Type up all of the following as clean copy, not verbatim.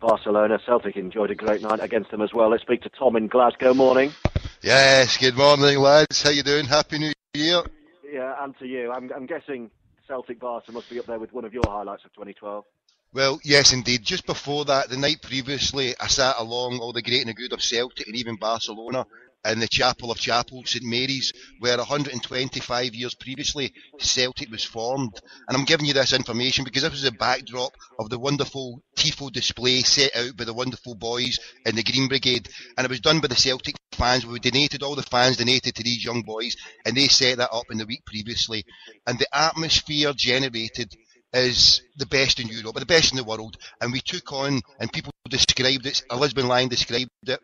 Barcelona. Celtic enjoyed a great night against them as well. Let's speak to Tom in Glasgow. Morning. Yes, good morning, lads. How you doing? Happy New Year. Yeah, and to you. I'm guessing Celtic Barca must be up there with one of your highlights of 2012. Well, yes, indeed. Just before that, the night previously, I sat along all the great and the good of Celtic and even Barcelona in the Chapel of Chapels, St Mary's, where 125 years previously Celtic was formed. And I'm giving you this information because this was the backdrop of the wonderful Tifo display set out by the wonderful boys in the Green Brigade. And it was done by the Celtic fans. We donated, all the fans donated to these young boys, and they set that up in the week previously. And the atmosphere generated is the best in Europe, the best in the world, and we took on, and people described it, Lisbon Lion described it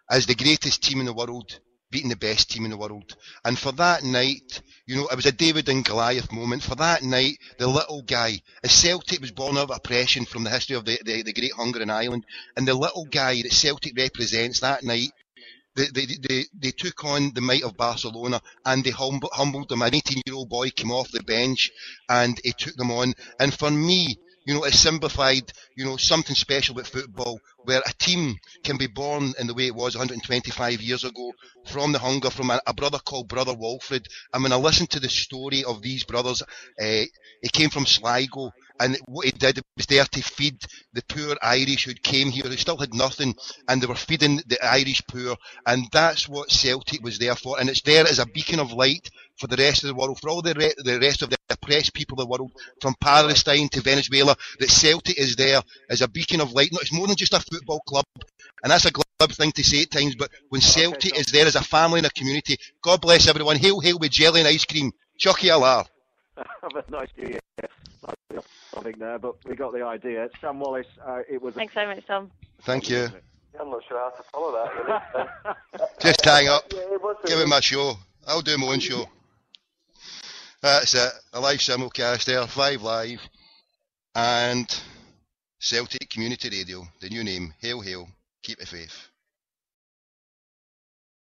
as the greatest team in the world beating the best team in the world. And for that night, you know, it was a David and Goliath moment. For that night, the little guy, as Celtic was born out of oppression from the history of the Great Hunger in Ireland, and the little guy that Celtic represents that night, they took on the might of Barcelona, and they humbled them. An 18-year-old boy came off the bench and he took them on. And for me, you know, it symbolified, you know, something special about football, where a team can be born in the way it was 125 years ago, from the hunger, from a brother called Brother Walfred. And when I listened to the story of these brothers, he came from Sligo, and what he did was there to feed the poor Irish who came here, who still had nothing, and they were feeding the Irish poor, and that's what Celtic was there for. And it's there as a beacon of light for the rest of the world, for all the rest of the oppressed people of the world, from Palestine to Venezuela, that Celtic is there as a beacon of light. No, it's more than just a football club, and that's a glib thing to say at times, but when Celtic is there as a family and a community, God bless everyone. Hail, hail with jelly and ice cream. Chucky Allah. Have a nice New Year. Nothing there, but we got the idea. Sam Wallace, it was... Thanks so much, Tom. Thank you. I'm not sure how to follow that, really. Just hang up. Yeah, Give him my show. I'll do my own show. That's it. A live simulcast there, 5 Live, and Celtic Community Radio, the new name. Hail, hail. Keep the faith.